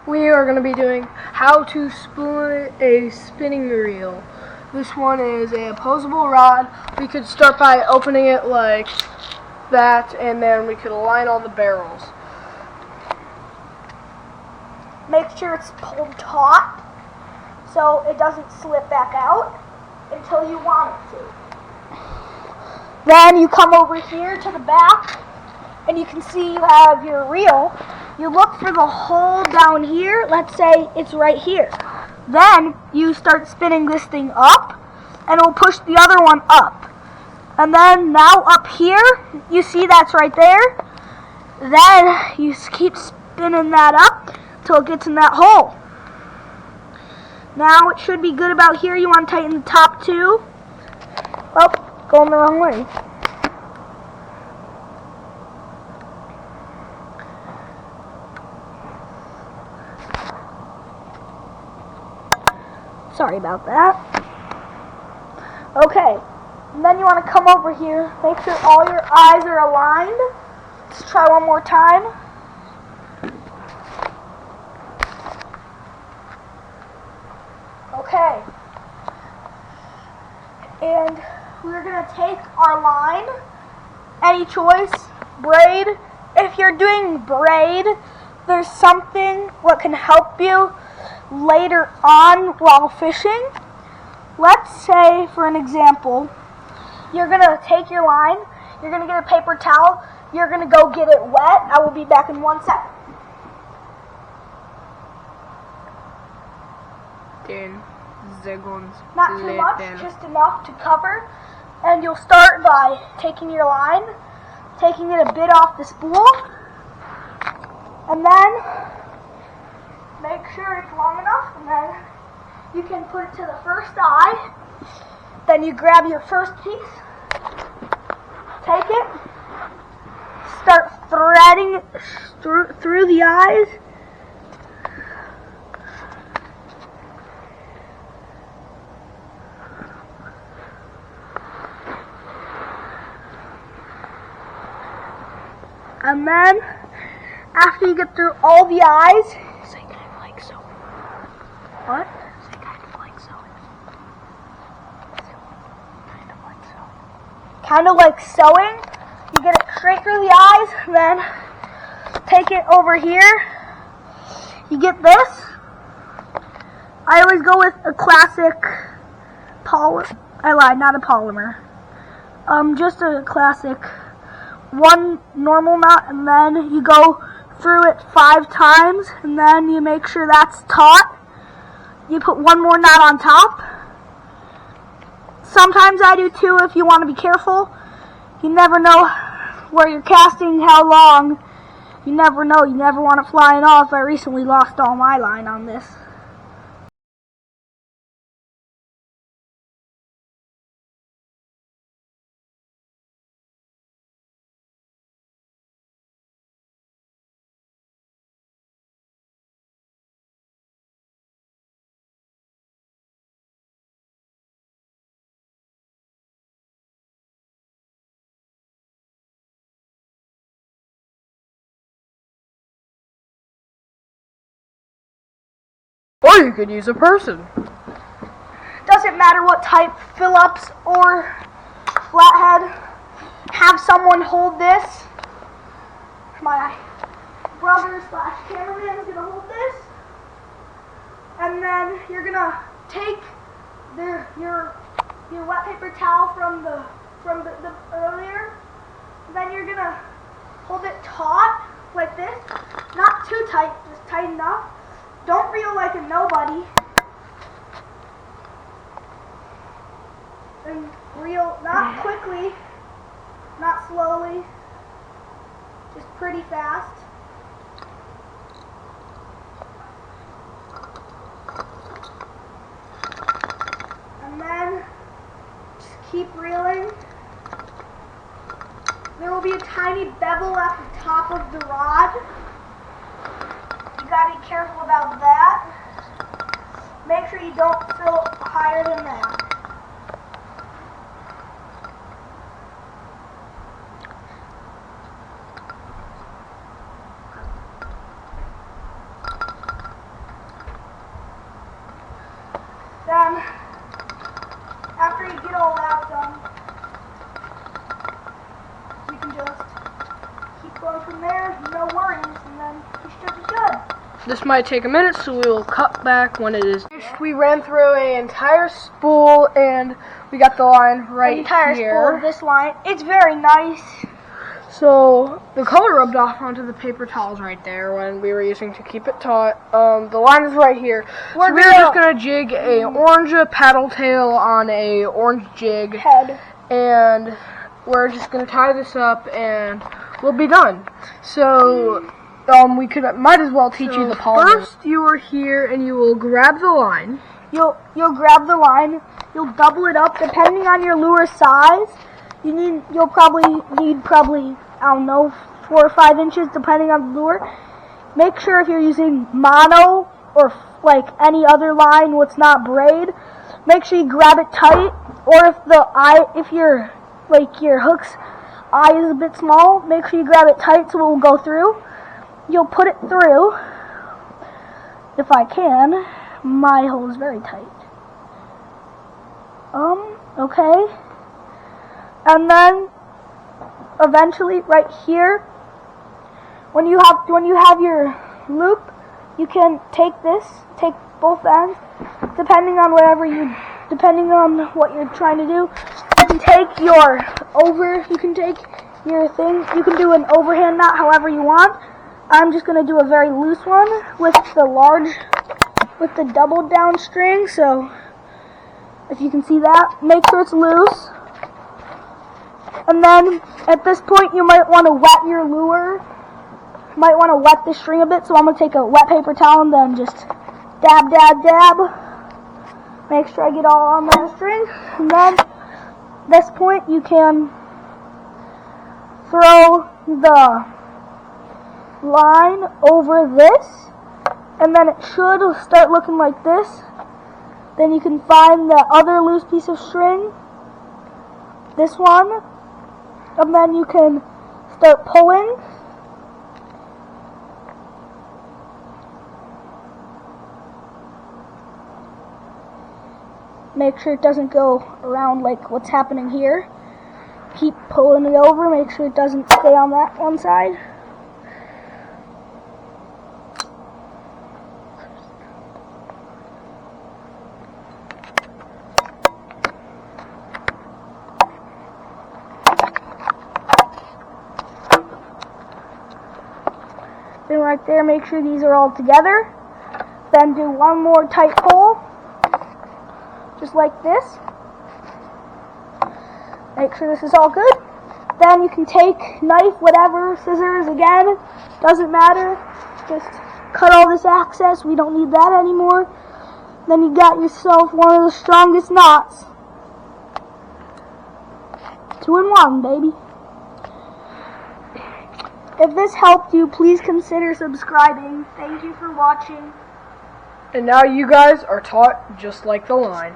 We are going to be doing how to spool a spinning reel. This one is a opposable rod. We could start by opening it like that, and then we could align all the barrels. Make sure it's pulled taut so it doesn't slip back out until you want it to. Then you come over here to the back and you can see you have your reel. You look for the hole down here. Let's say it's right here. Then you start spinning this thing up and it will push the other one up. And then now up here, you see that's right there. Then you keep spinning that up till it gets in that hole. Now it should be good about here. You want to tighten the top too. Oh, going the wrong way. Sorry about that. Okay, and then you want to come over here. Make sure all your eyes are aligned. Let's try one more time. Okay. And we're going to take our line, any choice, braid. If you're doing braid, there's something that can help you later on while fishing. Let's say, for an example, you're going to take your line, you're going to get a paper towel, you're going to go get it wet. I will be back in 1 second. Not too much, just enough to cover. And you'll start by taking your line, taking it a bit off the spool, and then make sure it's long enough, and then you can put it to the first eye. Then you grab your first piece, take it, start threading it through the eyes. And then, after you get through all the eyes, say kind of like sewing. What? Say kind of like sewing. Kind of like sewing. Kind of like sewing. You get it straight through the eyes, and then take it over here. You get this. I always go with a classic polymer. I lied, not a polymer. Just a classic one normal knot, and then you go through it 5 times, and then you make sure that's taut. You put one more knot on top. Sometimes I do 2 if you want to be careful. You never know where you're casting, how long. You never know. You never want it flying off. I recently lost all my line on this. Or you could use a person. Doesn't matter what type, Phillips or flathead. Have someone hold this. My brother / cameraman is gonna hold this, and then you're gonna take your wet paper towel from the earlier. Then you're gonna hold it taut like this, not too tight, just tight enough. Don't reel like a nobody. And reel not quickly, not slowly, just pretty fast. And then just keep reeling. There will be a tiny bevel at the top of the rod. You gotta be careful about that. Make sure you don't fill higher than that. this might take a minute, so we will cut back when it is. We ran through an entire spool and we got the line right The entire here. spool of this line. It's very nice. So the color rubbed off onto the paper towels right there when we were using to keep it taut. The line is right here. We're just gonna jig a orange paddle tail on a orange jig Head. and we're just gonna tie this up and we'll be done. So we might as well teach you the polymer. First, you are here and you will grab the line. You'll grab the line. You'll double it up depending on your lure size. You'll probably need I don't know, 4 or 5 inches depending on the lure. Make sure if you're using mono or like any other line, what's not braid, make sure you grab it tight. Or if your hook's eye is a bit small, make sure you grab it tight so it will go through. You'll put it through. If I can, my hole is very tight. Okay. And then eventually right here, when you have your loop, you can take both ends, depending on what you're trying to do. You can take your thing, you can do an overhand knot however you want. I'm just gonna do a very loose one with the double down string, so if you can see that, make sure it's loose. And then at this point you might want to wet your lure. You might want to wet the string a bit, so I'm going to take a wet paper towel and then just dab, dab, dab. Make sure I get all on that string. And then at this point you can throw the line over this, and then it should start looking like this. Then you can find the other loose piece of string, this one, and then you can start pulling. Make sure it doesn't go around like what's happening here. Keep pulling it over, make sure it doesn't stay on that one side. Then right there, make sure these are all together. Then do one more tight pull, just like this. Make sure this is all good. Then you can take knife, whatever, scissors, again, doesn't matter. Just cut all this excess, we don't need that anymore. Then you got yourself one of the strongest knots. 2 in 1, baby. If this helped you, please consider subscribing. Thank you for watching. And now you guys are taught just like the line.